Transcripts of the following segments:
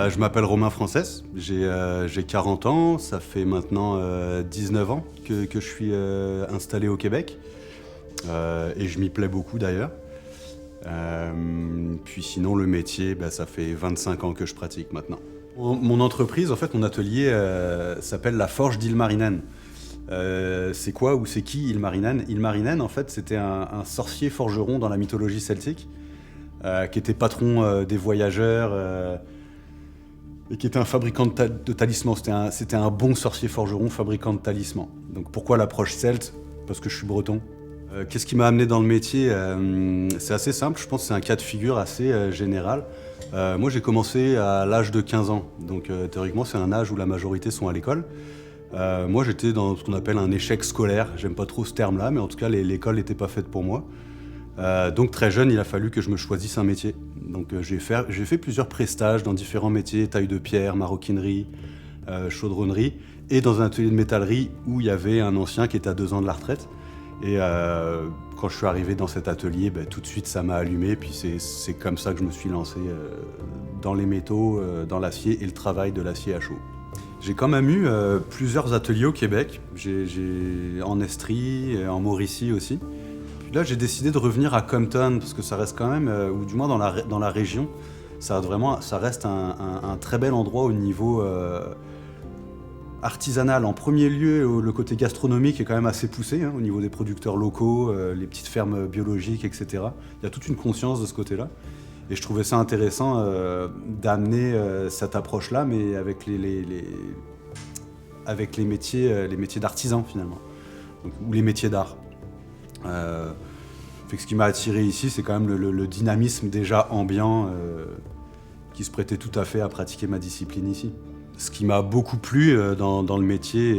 Je m'appelle Romain Frances, j'ai 40 ans, ça fait maintenant 19 ans que je suis installé au Québec, et je m'y plais beaucoup d'ailleurs. Puis sinon le métier, ça fait 25 ans que je pratique maintenant. Mon entreprise, en fait, mon atelier s'appelle la Forge d'Ilmarinen. C'est quoi ou c'est qui Ilmarinen? Ilmarinen, en fait, c'était un sorcier forgeron dans la mythologie celtique, qui était patron des voyageurs, et qui était un fabricant de talismans. C'était un bon sorcier forgeron, fabricant de talismans. Donc pourquoi l'approche celte? Parce que je suis breton. Qu'est-ce qui m'a amené dans le métier? C'est assez simple, je pense que c'est un cas de figure assez général. Moi j'ai commencé à l'âge de 15 ans, donc théoriquement c'est un âge où la majorité sont à l'école. Moi j'étais dans ce qu'on appelle un échec scolaire, j'aime pas trop ce terme-là, mais en tout cas l'école n'était pas faite pour moi. Donc très jeune, il a fallu que je me choisisse un métier. Donc j'ai fait plusieurs prestages dans différents métiers, taille de pierre, maroquinerie, chaudronnerie, et dans un atelier de métallerie où il y avait un ancien qui était à 2 ans de la retraite. Et quand je suis arrivé dans cet atelier, tout de suite ça m'a allumé, puis c'est comme ça que je me suis lancé dans les métaux, dans l'acier et le travail de l'acier à chaud. J'ai quand même eu plusieurs ateliers au Québec, j'ai en Estrie, en Mauricie aussi. Là, j'ai décidé de revenir à Compton, parce que ça reste quand même, ou du moins dans la région, ça reste un très bel endroit au niveau artisanal. En premier lieu, le côté gastronomique est quand même assez poussé, au niveau des producteurs locaux, les petites fermes biologiques, etc. Il y a toute une conscience de ce côté-là. Et je trouvais ça intéressant d'amener cette approche-là, mais avec avec les métiers d'artisans, finalement, ou les métiers d'art. Fait que ce qui m'a attiré ici, c'est quand même le dynamisme déjà ambiant qui se prêtait tout à fait à pratiquer ma discipline ici. Ce qui m'a beaucoup plu dans le métier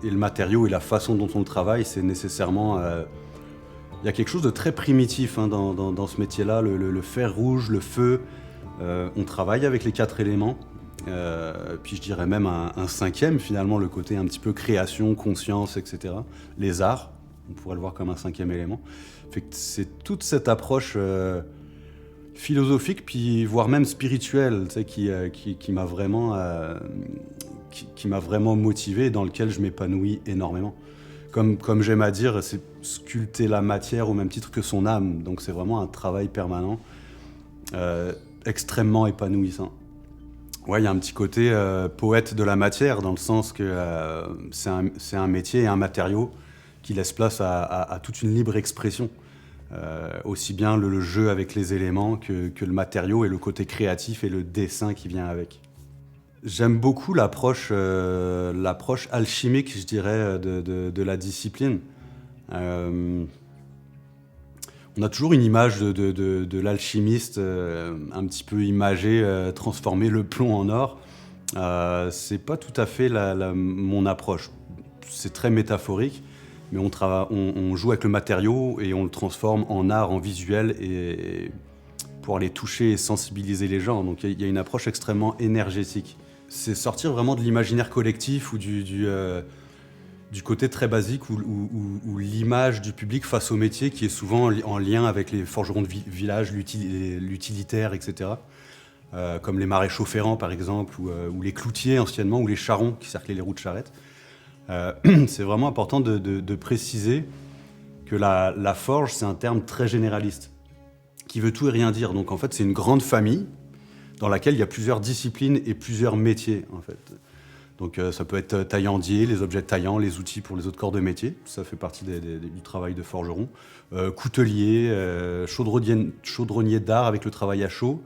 et le matériau et la façon dont on le travaille, c'est nécessairement... Il y a quelque chose de très primitif dans ce métier-là, le fer rouge, le feu. On travaille avec les 4 éléments. Puis je dirais même un 5e, finalement, le côté un petit peu création, conscience, etc. Les arts. On pourrait le voir comme un 5e élément. Fait que c'est toute cette approche philosophique, puis voire même spirituelle, qui m'a vraiment motivé et dans lequel je m'épanouis énormément. Comme j'aime à dire, c'est sculpter la matière au même titre que son âme. Donc c'est vraiment un travail permanent, extrêmement épanouissant. Ouais, il y a un petit côté poète de la matière, dans le sens que c'est un métier et un matériau qui laisse place à toute une libre expression. Aussi bien le jeu avec les éléments que le matériau et le côté créatif et le dessin qui vient avec. J'aime beaucoup l'approche alchimique, je dirais, de la discipline. On a toujours une image de l'alchimiste un petit peu imagé, transformer le plomb en or. C'est pas tout à fait mon approche. C'est très métaphorique. Mais on joue avec le matériau et on le transforme en art, en visuel, et pour aller toucher et sensibiliser les gens. Donc il y a une approche extrêmement énergétique. C'est sortir vraiment de l'imaginaire collectif ou du côté très basique où l'image du public face au métier qui est souvent en lien avec les forgerons de village, l'utilitaire, etc. Comme les maréchaux ferrants par exemple, ou les cloutiers anciennement, ou les charrons qui cerclaient les roues de charrette. C'est vraiment important de préciser que la forge, c'est un terme très généraliste, qui veut tout et rien dire. Donc en fait, c'est une grande famille dans laquelle il y a plusieurs disciplines et plusieurs métiers, en fait. Donc ça peut être taillandier, les objets taillants, les outils pour les autres corps de métier, ça fait partie du travail de forgeron. Coutelier, chaudronnier d'art avec le travail à chaud,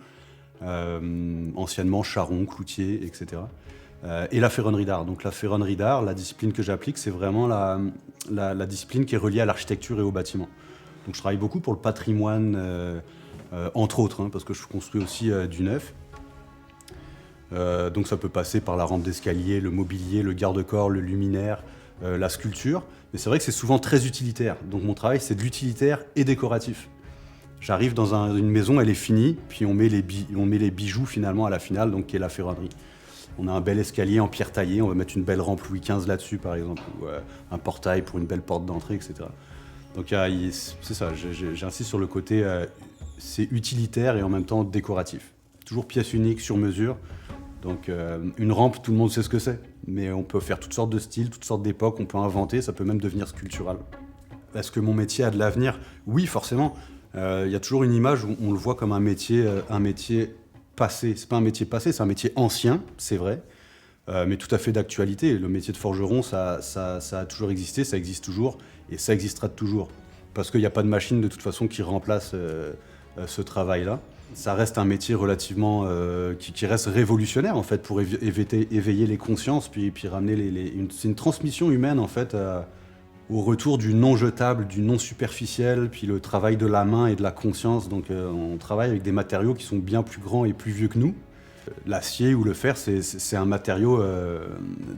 anciennement charron, cloutier, etc. Et la ferronnerie d'art. Donc la ferronnerie d'art, la discipline que j'applique, c'est vraiment la discipline qui est reliée à l'architecture et au bâtiment. Donc je travaille beaucoup pour le patrimoine, entre autres, parce que je construis aussi du neuf. Donc ça peut passer par la rampe d'escalier, le mobilier, le garde-corps, le luminaire, la sculpture. Mais c'est vrai que c'est souvent très utilitaire. Donc mon travail, c'est de l'utilitaire et décoratif. J'arrive dans une maison, elle est finie, puis on met les bijoux finalement à la finale, donc qui est la ferronnerie. On a un bel escalier en pierre taillée, on va mettre une belle rampe Louis XV là-dessus par exemple, ou un portail pour une belle porte d'entrée, etc. Donc c'est ça, j'insiste sur le côté, c'est utilitaire et en même temps décoratif. toujours pièce unique, sur mesure. Donc une rampe, tout le monde sait ce que c'est. Mais on peut faire toutes sortes de styles, toutes sortes d'époques, on peut inventer, ça peut même devenir sculptural. Est-ce que mon métier a de l'avenir ? Oui, forcément. Il y a toujours une image où on le voit comme un métier passé. C'est pas un métier passé, c'est un métier ancien, c'est vrai, mais tout à fait d'actualité. Le métier de forgeron, ça a toujours existé, ça existe toujours, et ça existera toujours. Parce qu'il n'y a pas de machine de toute façon qui remplace ce travail-là. Ça reste un métier relativement qui reste révolutionnaire en fait pour éveiller les consciences, puis ramener c'est une transmission humaine en fait au retour du non jetable, du non superficiel, puis le travail de la main et de la conscience. Donc on travaille avec des matériaux qui sont bien plus grands et plus vieux que nous. L'acier ou le fer, c'est un matériau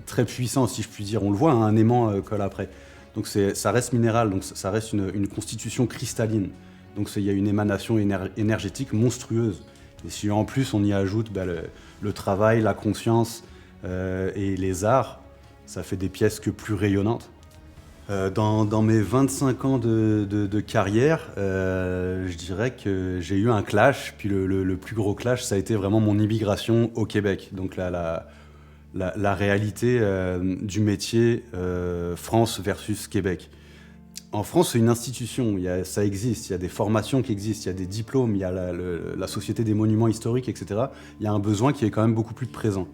très puissant, si je puis dire. On le voit, hein, un aimant colle après. Donc ça reste minéral, donc ça reste une constitution cristalline. Donc il y a une émanation énergétique monstrueuse. Et si en plus on y ajoute le travail, la conscience et les arts, ça fait des pièces que plus rayonnantes. Dans mes 25 ans de carrière, je dirais que j'ai eu un clash, puis le plus gros clash, ça a été vraiment mon immigration au Québec. Donc la réalité du métier France versus Québec. En France, c'est une institution, ça existe, il y a des formations qui existent, il y a des diplômes, il y a la Société des monuments historiques, etc. Il y a un besoin qui est quand même beaucoup plus présent.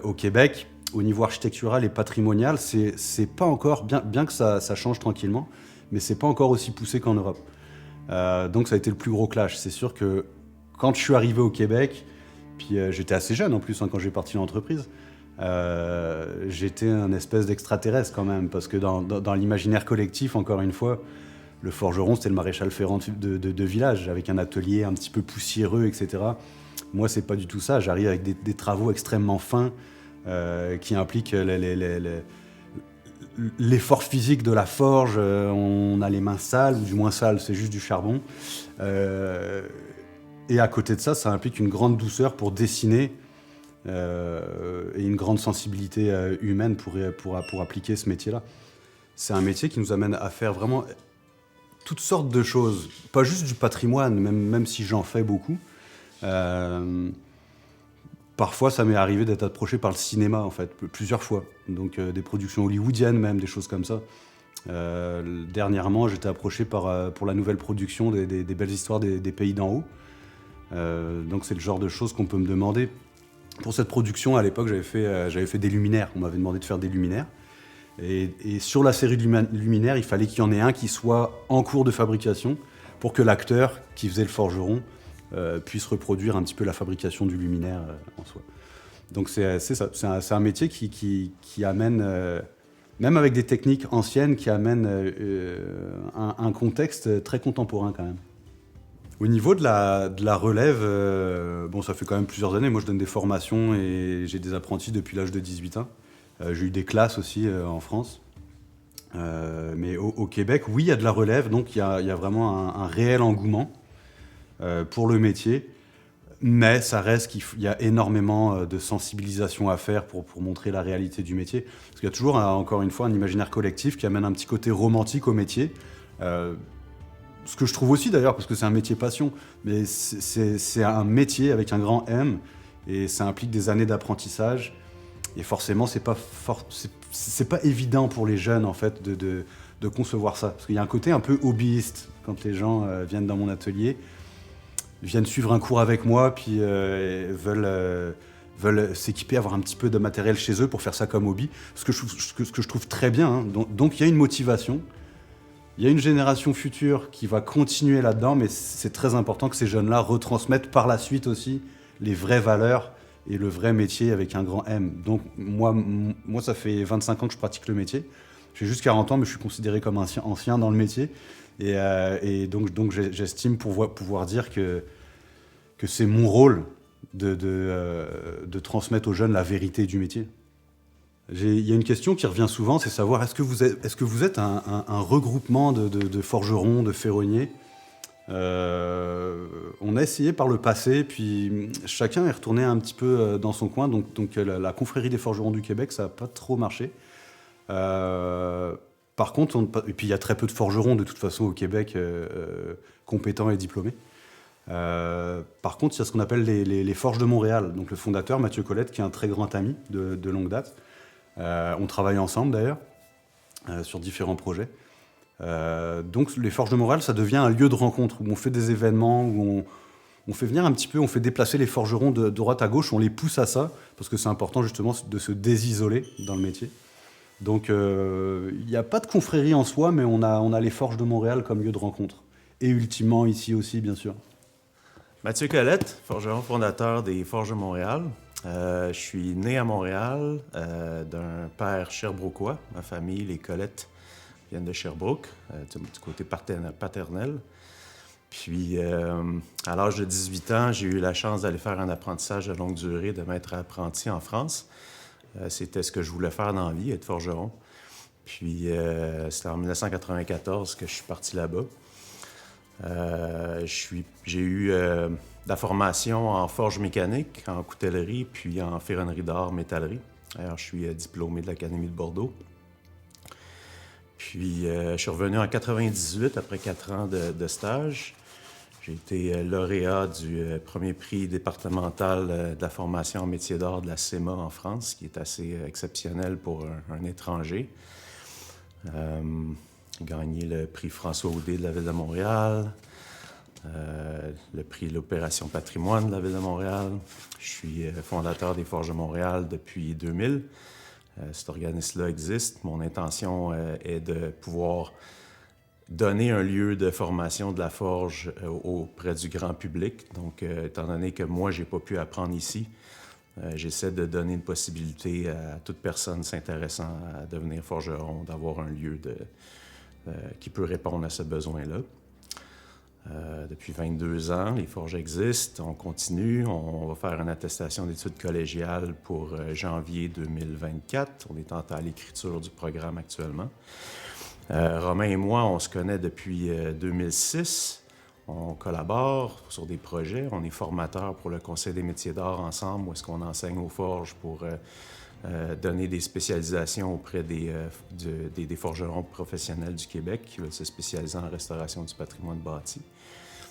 Au Québec, au niveau architectural et patrimonial, c'est pas encore, bien que ça change tranquillement, mais c'est pas encore aussi poussé qu'en Europe. Donc ça a été le plus gros clash. C'est sûr que quand je suis arrivé au Québec, puis j'étais assez jeune en plus quand j'ai parti l'entreprise, j'étais un espèce d'extraterrestre quand même, parce que dans l'imaginaire collectif, encore une fois, le forgeron c'était le maréchal Ferrand de village, avec un atelier un petit peu poussiéreux, etc. Moi c'est pas du tout ça, j'arrive avec des travaux extrêmement fins, qui implique l'effort physique de la forge. On a les mains sales, ou du moins sales, c'est juste du charbon. Et à côté de ça, ça implique une grande douceur pour dessiner et une grande sensibilité humaine pour appliquer ce métier-là. C'est un métier qui nous amène à faire vraiment toutes sortes de choses, pas juste du patrimoine, même si j'en fais beaucoup. Parfois, ça m'est arrivé d'être approché par le cinéma, en fait, plusieurs fois. Donc, des productions hollywoodiennes, même, des choses comme ça. Dernièrement, j'étais approché pour la nouvelle production des belles histoires des pays d'en haut. Donc, c'est le genre de choses qu'on peut me demander. Pour cette production, à l'époque, j'avais fait des luminaires. On m'avait demandé de faire des luminaires. Et sur la série luminaire, il fallait qu'il y en ait un qui soit en cours de fabrication pour que l'acteur qui faisait le forgeron puisse reproduire un petit peu la fabrication du luminaire en soi. Donc c'est ça, c'est un métier qui amène, même avec des techniques anciennes, qui amène un contexte très contemporain quand même. Au niveau de la relève, bon, ça fait quand même plusieurs années, moi je donne des formations et j'ai des apprentis depuis l'âge de 18 ans. J'ai eu des classes aussi en France. Mais au Québec, oui, il y a de la relève, donc il y a vraiment un réel engouement pour le métier, mais ça reste qu'il y a énormément de sensibilisation à faire pour montrer la réalité du métier. Parce qu'il y a toujours, encore une fois, un imaginaire collectif qui amène un petit côté romantique au métier. Ce que je trouve aussi d'ailleurs, parce que c'est un métier passion, mais c'est un métier avec un grand M, et ça implique des années d'apprentissage. Et forcément, c'est pas évident pour les jeunes en fait de concevoir ça. Parce qu'il y a un côté un peu hobbyiste quand les gens viennent dans mon atelier, viennent suivre un cours avec moi, puis veulent s'équiper, avoir un petit peu de matériel chez eux pour faire ça comme hobby. Ce que je trouve très bien. Hein. Donc il y a une motivation. Il y a une génération future qui va continuer là-dedans, mais c'est très important que ces jeunes-là retransmettent par la suite aussi les vraies valeurs et le vrai métier avec un grand M. Donc moi, ça fait 25 ans que je pratique le métier. J'ai juste 40 ans, mais je suis considéré comme ancien dans le métier. Et donc j'estime pouvoir dire que c'est mon rôle de transmettre aux jeunes la vérité du métier. Il y a une question qui revient souvent, c'est savoir est-ce que vous êtes un regroupement de forgerons, de ferronniers. On a essayé par le passé, puis chacun est retourné un petit peu dans son coin. Donc la confrérie des forgerons du Québec, ça n'a pas trop marché. Par contre, et puis il y a très peu de forgerons de toute façon au Québec compétents et diplômés. Par contre, il y a ce qu'on appelle les Forges de Montréal. Donc le fondateur, Mathieu Colette, qui est un très grand ami de longue date. On travaille ensemble d'ailleurs sur différents projets. Donc les Forges de Montréal, ça devient un lieu de rencontre où on fait des événements, où on fait venir un petit peu, on fait déplacer les forgerons de droite à gauche, on les pousse à ça, parce que c'est important justement de se désisoler dans le métier. Donc il n'y a pas de confrérie en soi, mais on a les Forges de Montréal comme lieu de rencontre. Et ultimement ici aussi, bien sûr. Mathieu Colette, forgeron fondateur des Forges de Montréal. Je suis né à Montréal d'un père sherbrookois. Ma famille, les Colette, viennent de Sherbrooke, du côté paternel. Puis, à l'âge de 18 ans, j'ai eu la chance d'aller faire un apprentissage de longue durée de maître apprenti en France. C'était ce que je voulais faire dans la vie, être forgeron. Puis, c'était en 1994 que je suis parti là-bas. J'ai eu de la formation en forge mécanique, en coutellerie, puis en ferronnerie d'or, métallerie. Alors, je suis diplômé de l'Académie de Bordeaux. Puis, je suis revenu en 98, après 4 ans de stage. J'ai été lauréat du premier prix départemental de la formation en métier d'art de la CEMA en France, qui est assez exceptionnel pour un étranger. Gagné le prix François Audet de la Ville de Montréal, le prix de l'Opération Patrimoine de la Ville de Montréal. Je suis fondateur des Forges de Montréal depuis 2000. Cet organisme-là existe. Mon intention est de pouvoir donner un lieu de formation de la forge auprès du grand public. Donc, étant donné que moi, je n'ai pas pu apprendre ici, j'essaie de donner une possibilité à toute personne s'intéressant à devenir forgeron, d'avoir un lieu qui peut répondre à ce besoin-là. Depuis 22 ans, les forges existent, on continue. On va faire une attestation d'études collégiales pour janvier 2024. On est à l'écriture du programme actuellement. Romain et moi, on se connaît depuis 2006. On collabore sur des projets. On est formateurs pour le Conseil des métiers d'art ensemble, où est-ce qu'on enseigne aux forges pour donner des spécialisations auprès des forgerons professionnels du Québec qui veulent se spécialiser en restauration du patrimoine bâti.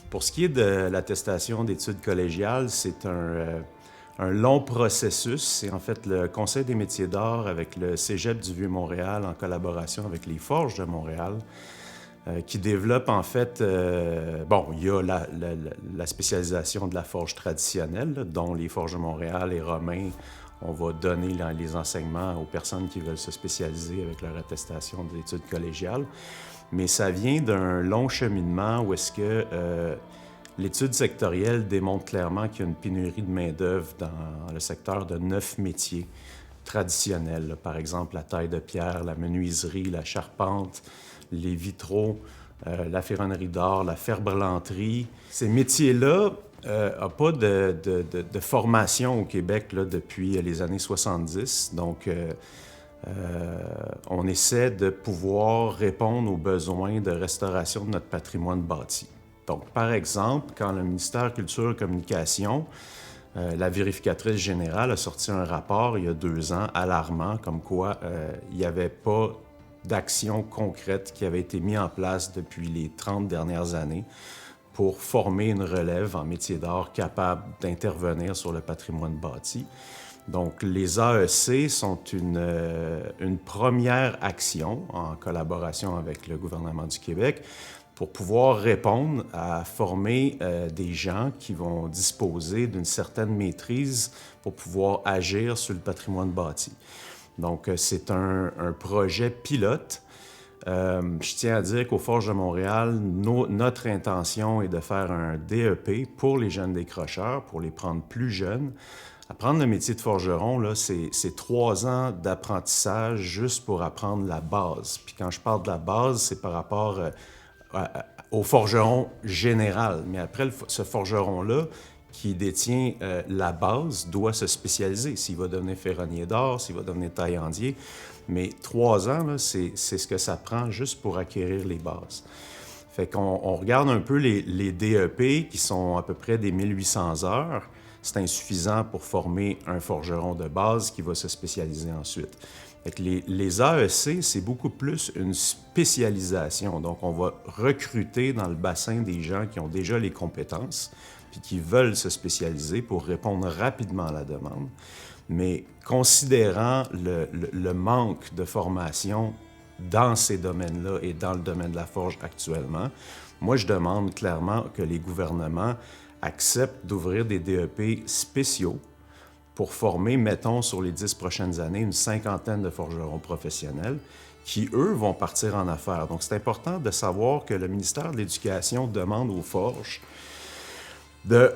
Pour ce qui est de l'attestation d'études collégiales, c'est un long processus. C'est en fait le Conseil des métiers d'art avec le Cégep du Vieux-Montréal en collaboration avec les Forges de Montréal qui développe en fait... il y a la spécialisation de la forge traditionnelle, dont les Forges de Montréal et Romain, on va donner les enseignements aux personnes qui veulent se spécialiser avec leur attestation d'études collégiales. Mais ça vient d'un long cheminement où est-ce que l'étude sectorielle démontre clairement qu'il y a une pénurie de main-d'œuvre dans le secteur de 9 métiers traditionnels. Par exemple, la taille de pierre, la menuiserie, la charpente, les vitraux, la ferronnerie d'or, la ferblanterie. Ces métiers-là n'ont pas de formation au Québec là, depuis les années 70. Donc, on essaie de pouvoir répondre aux besoins de restauration de notre patrimoine bâti. Donc, par exemple, quand le ministère Culture et Communication, la vérificatrice générale a sorti un rapport il y a 2 ans alarmant, comme quoi il n'y avait pas d'action concrète qui avait été mise en place depuis les 30 dernières années pour former une relève en métier d'art capable d'intervenir sur le patrimoine bâti. Donc, les AEC sont une première action en collaboration avec le gouvernement du Québec pour pouvoir répondre à former des gens qui vont disposer d'une certaine maîtrise pour pouvoir agir sur le patrimoine bâti. Donc, c'est un projet pilote. Je tiens à dire qu'aux Forges de Montréal, notre intention est de faire un DEP pour les jeunes décrocheurs, pour les prendre plus jeunes. Apprendre le métier de forgeron, là, c'est 3 ans d'apprentissage juste pour apprendre la base. Puis quand je parle de la base, c'est par rapport au forgeron général. Mais après, ce forgeron-là, qui détient la base, doit se spécialiser. S'il va devenir ferronnier d'or, s'il va devenir taillandier. Mais 3 ans, là, c'est ce que ça prend juste pour acquérir les bases. Fait qu'on regarde un peu les DEP, qui sont à peu près des 1800 heures. C'est insuffisant pour former un forgeron de base qui va se spécialiser ensuite. Fait que les AEC, c'est beaucoup plus une spécialisation. Donc, on va recruter dans le bassin des gens qui ont déjà les compétences puis qui veulent se spécialiser pour répondre rapidement à la demande. Mais considérant le manque de formation dans ces domaines-là et dans le domaine de la forge actuellement, moi, je demande clairement que les gouvernements acceptent d'ouvrir des DEP spéciaux pour former, mettons, sur les 10 prochaines années, une cinquantaine de forgerons professionnels qui, eux, vont partir en affaires. Donc, c'est important de savoir que le ministère de l'Éducation demande aux forges de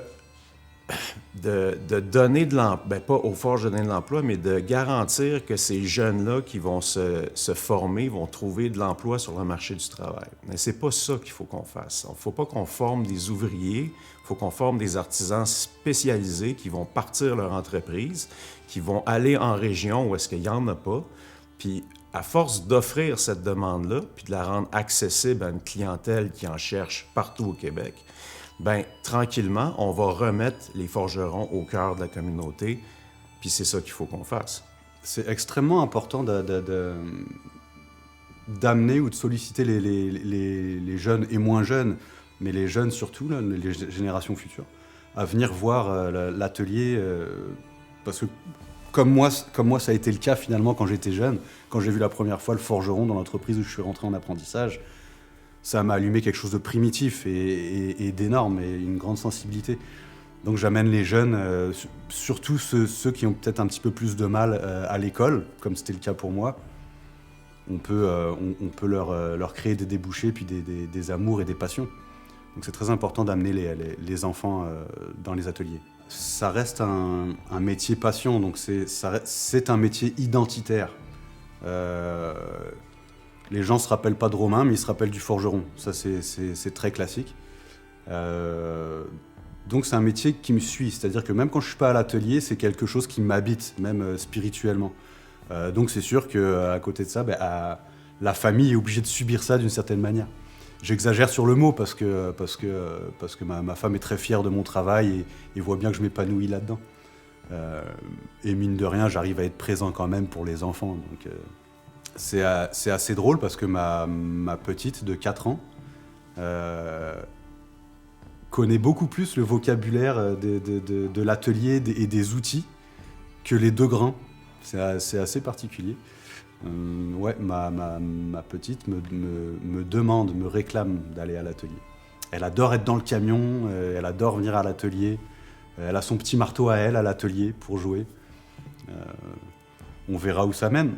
donner de l'emploi, ben pas aux forges de donner de l'emploi, mais de garantir que ces jeunes-là qui vont se former vont trouver de l'emploi sur le marché du travail. Mais c'est pas ça qu'il faut qu'on fasse. Il ne faut pas qu'on forme des ouvriers, il faut qu'on forme des artisans spécialisés qui vont partir leur entreprise, qui vont aller en région où est-ce qu'il n'y en a pas, puis à force d'offrir cette demande-là, puis de la rendre accessible à une clientèle qui en cherche partout au Québec, bien, tranquillement, on va remettre les forgerons au cœur de la communauté, puis c'est ça qu'il faut qu'on fasse. C'est extrêmement important d'amener ou de solliciter les jeunes et moins jeunes, mais les jeunes surtout, là, les générations futures, à venir voir l'atelier, parce que comme moi, ça a été le cas finalement quand j'étais jeune, quand j'ai vu la première fois le forgeron dans l'entreprise où je suis rentré en apprentissage. Ça m'a allumé quelque chose de primitif et d'énorme, et une grande sensibilité. Donc j'amène les jeunes, surtout ceux qui ont peut-être un petit peu plus de mal à l'école, comme c'était le cas pour moi. On peut leur créer des débouchés, puis des amours et des passions. Donc c'est très important d'amener les enfants dans les ateliers. Ça reste un métier passion, donc c'est un métier identitaire. Les gens ne se rappellent pas de Romain, mais ils se rappellent du forgeron. Ça, c'est très classique. Donc, c'est un métier qui me suit. C'est-à-dire que même quand je ne suis pas à l'atelier, c'est quelque chose qui m'habite, même spirituellement. Donc, c'est sûr qu'à côté de ça, la famille est obligée de subir ça d'une certaine manière. J'exagère sur le mot parce que ma femme est très fière de mon travail et voit bien que je m'épanouis là-dedans. Et mine de rien, j'arrive à être présent quand même pour les enfants. Donc, c'est assez drôle parce que ma petite de 4 ans connaît beaucoup plus le vocabulaire de l'atelier et des outils que les deux grands. C'est assez particulier. Ouais, ma petite me demande, me réclame d'aller à l'atelier. Elle adore être dans le camion, elle adore venir à l'atelier. Elle a son petit marteau à elle à l'atelier pour jouer. On verra où ça mène.